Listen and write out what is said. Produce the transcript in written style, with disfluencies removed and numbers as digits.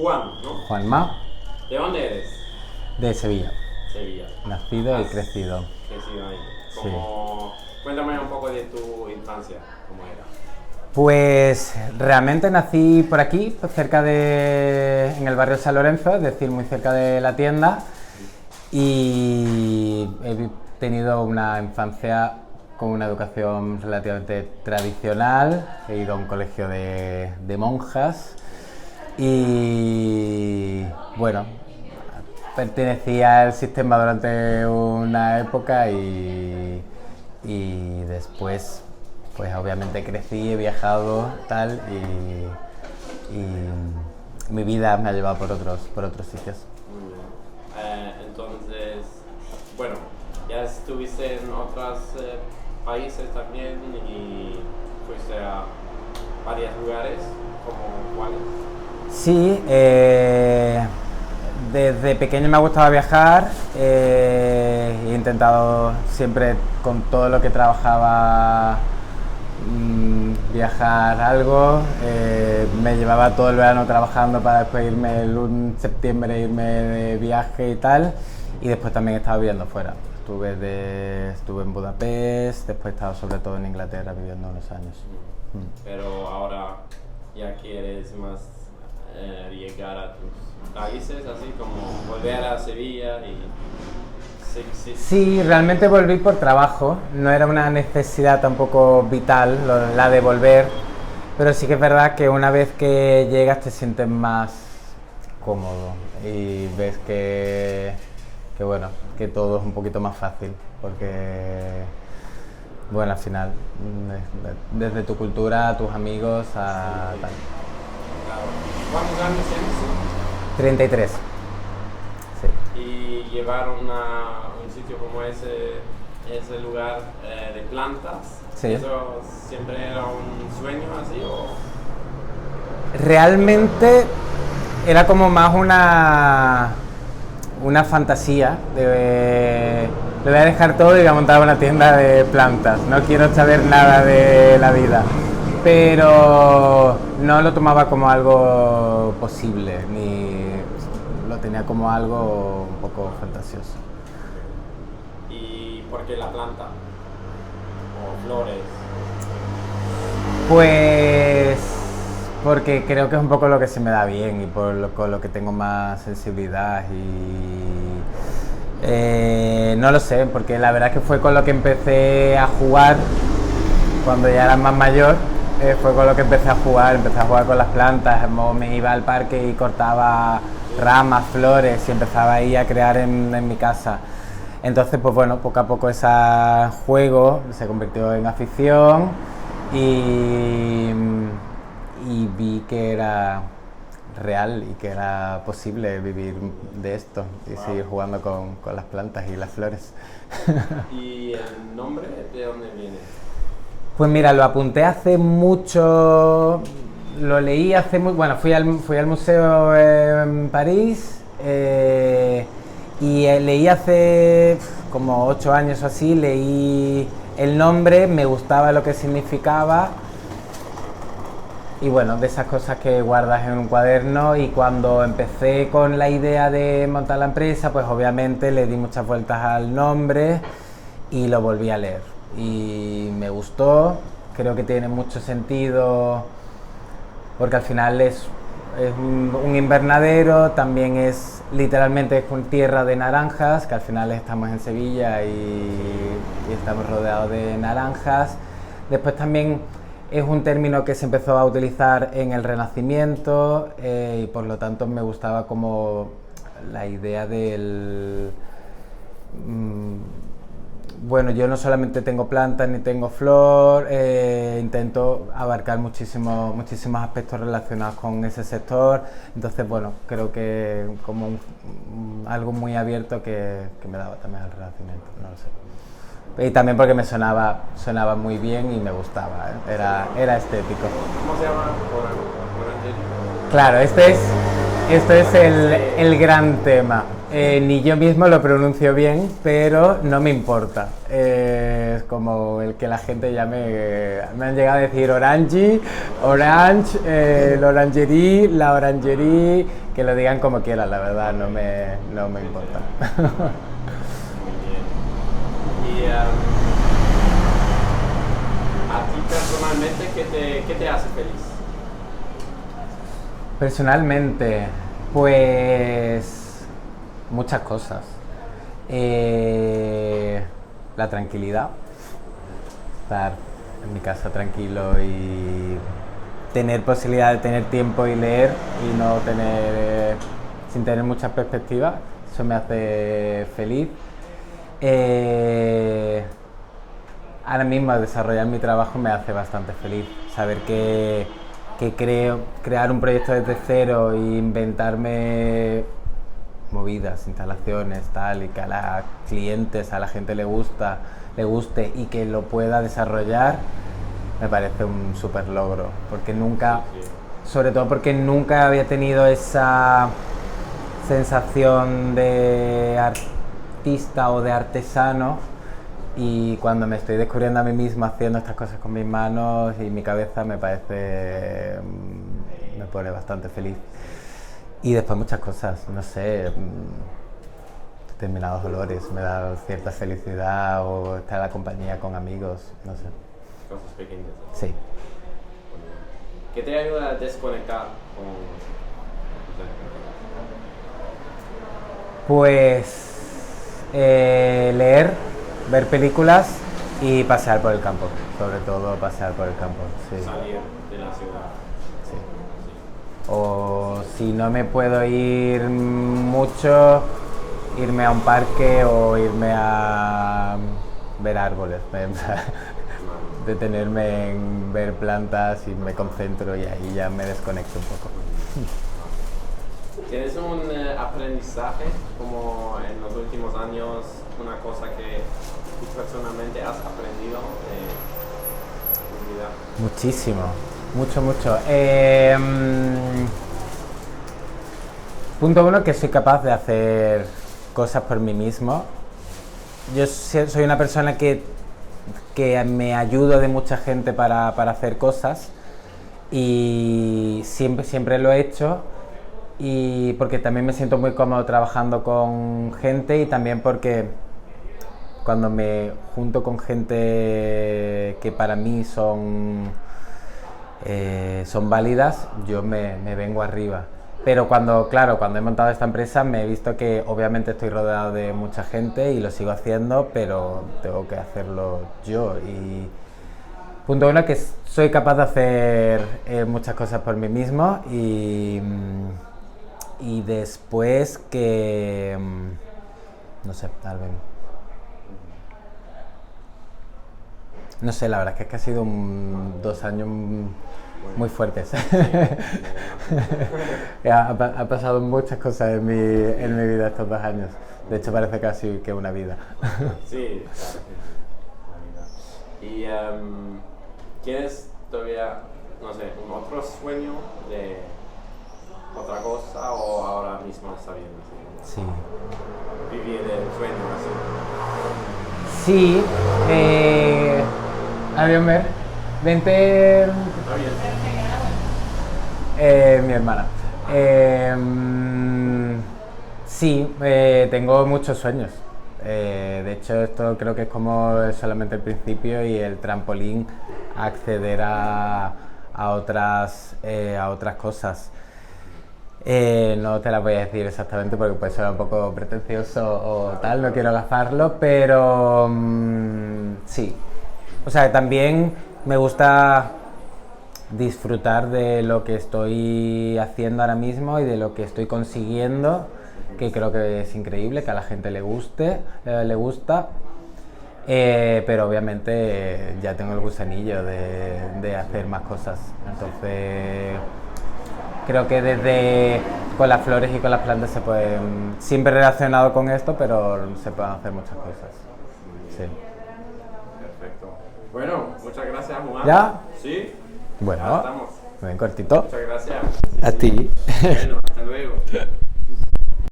Juan, ¿no? Juanma, ¿De dónde eres? de Sevilla. Sevilla. Nacido y Has crecido. crecido ahí. Sí. Cuéntame un poco de tu infancia, ¿cómo era? Pues realmente nací por aquí, en el barrio San Lorenzo, es decir, muy cerca de la tienda, y he tenido una infancia con una educación relativamente tradicional. He ido a un colegio de monjas y bueno, pertenecía al sistema durante una época y después pues obviamente crecí, he viajado tal y mi vida me ha llevado por otros sitios. Muy bien. Entonces, bueno, ya estuviste en otros países también y fuiste a varios lugares, ¿como cuáles? Sí, desde pequeño me ha gustado viajar, he intentado siempre con todo lo que trabajaba viajar algo, me llevaba todo el verano trabajando para después irme en septiembre, irme de viaje y tal, y después también he estado viviendo fuera. Estuve en Budapest, después he estado sobre todo en Inglaterra viviendo unos años. Pero ahora ya quieres más llegar a tus países, así como volver a Sevilla y... Sí, realmente volví por trabajo, no era una necesidad tampoco vital la de volver, pero sí que es verdad que una vez que llegas te sientes más cómodo y ves bueno, que todo es un poquito más fácil, porque bueno, al final, desde tu cultura, tus amigos, a tal. ¿Cuántos años tienes? 33. Sí. Y llevar un sitio como ese lugar de plantas, Sí. ¿eso siempre era un sueño así o...? Realmente era como más una fantasía de le voy a dejar todo y voy a montar una tienda de plantas, no quiero saber nada de la vida, pero no lo tomaba como algo posible, ni lo tenía como algo un poco fantasioso. ¿Y por qué la planta? ¿O flores? Pues porque creo que es un poco lo que se me da bien y con lo que tengo más sensibilidad no lo sé, porque la verdad es que fue con lo que empecé a jugar cuando ya era más mayor, fue con lo que empecé a jugar con las plantas, me iba al parque y cortaba ramas, flores y empezaba ahí a crear en mi casa. Entonces, pues bueno, poco a poco ese juego se convirtió en afición y vi que era real y que era posible vivir de esto y seguir jugando con las plantas y las flores. ¿Y el nombre de dónde viene? Pues mira, lo apunté hace mucho, lo leí hace muy... Bueno, fui al museo en París y leí hace como 8 años o así, leí el nombre, me gustaba lo que significaba. Y bueno, de esas cosas que guardas en un cuaderno, y cuando empecé con la idea de montar la empresa, pues obviamente le di muchas vueltas al nombre y lo volví a leer. Y me gustó, creo que tiene mucho sentido porque al final es un invernadero, también es literalmente una tierra de naranjas, que al final estamos en Sevilla y estamos rodeados de naranjas. Después también es un término que se empezó a utilizar en el Renacimiento y por lo tanto me gustaba como la idea del... bueno, yo no solamente tengo plantas ni tengo flor, intento abarcar muchísimos aspectos relacionados con ese sector, entonces bueno, creo que como algo muy abierto que me daba también el Renacimiento, no lo sé. Y también porque me sonaba muy bien y me gustaba, era estético. ¿Cómo se llama? Por Claro, este es Esto es el gran tema. Ni yo mismo lo pronuncio bien, pero no me importa. Es como el que la gente llame. Me han llegado a decir orange, l'orangerie, la orangerie, que lo digan como quieran, la verdad, no me importa. Muy bien. Y a ti personalmente, ¿qué te hace feliz? Personalmente, pues muchas cosas. La tranquilidad, estar en mi casa tranquilo y tener posibilidad de tener tiempo y leer y no tener, sin tener muchas perspectivas, eso me hace feliz. Ahora mismo desarrollar mi trabajo me hace bastante feliz, saber que crear un proyecto desde cero e inventarme movidas, instalaciones, tal, y que a los clientes, a la gente le guste y que lo pueda desarrollar, me parece un súper logro, porque nunca, sobre todo porque nunca había tenido esa sensación de artista o de artesano. Y cuando me estoy descubriendo a mí mismo haciendo estas cosas con mis manos y mi cabeza, me pone bastante feliz. Y después muchas cosas, no sé, determinados olores, me da cierta felicidad, o estar en la compañía con amigos, no sé. Cosas pequeñas. Sí. ¿Qué te ayuda a desconectar con... Pues leer, ver películas y pasear por el campo, sobre todo pasear por el campo. Sí. Salir de la ciudad. Sí. O si no me puedo ir mucho, irme a un parque o irme a ver árboles, detenerme en ver plantas y me concentro y ahí ya me desconecto un poco. ¿Tienes un aprendizaje como en los últimos años, una cosa que tú personalmente has aprendido de tu vida? Muchísimo, mucho. Punto uno, que soy capaz de hacer cosas por mí mismo. Yo soy una persona que me ayudo de mucha gente para hacer cosas y siempre lo he hecho. Y porque también me siento muy cómodo trabajando con gente y también porque cuando me junto con gente que para mí son válidas, yo me vengo arriba. Pero cuando he montado esta empresa me he visto que obviamente estoy rodeado de mucha gente y lo sigo haciendo, pero tengo que hacerlo yo. Y punto uno, que soy capaz de hacer muchas cosas por mí mismo y después que, no sé, Alvin. No sé, la verdad es que ha sido 2 años muy fuertes. Ha pasado muchas cosas en mi vida estos 2 años. De hecho, parece casi que una vida. Sí, claro que sí, una vida. ¿Y tienes todavía, no sé, un otro sueño de otra cosa o ahora mismo está bien? Sí. Vivir el sueño así. Sí. Adiós, Mer. Vente. Está bien. Mi hermana. Sí, tengo muchos sueños. De hecho, esto creo que es como solamente el principio y el trampolín a acceder a otras cosas. No te las voy a decir exactamente porque puede ser un poco pretencioso o tal, no quiero agafarlo, pero sí. O sea, también me gusta disfrutar de lo que estoy haciendo ahora mismo y de lo que estoy consiguiendo, que creo que es increíble, que a la gente le gusta, pero obviamente ya tengo el gusanillo de hacer más cosas. Entonces creo que desde con las flores y con las plantas se pueden, siempre relacionado con esto, pero se pueden hacer muchas cosas. Sí. Perfecto. Bueno, muchas gracias, Juan. ¿Ya? Sí. Bueno, Ya estamos. ven cortito. Muchas gracias. A ti. Bueno, hasta luego.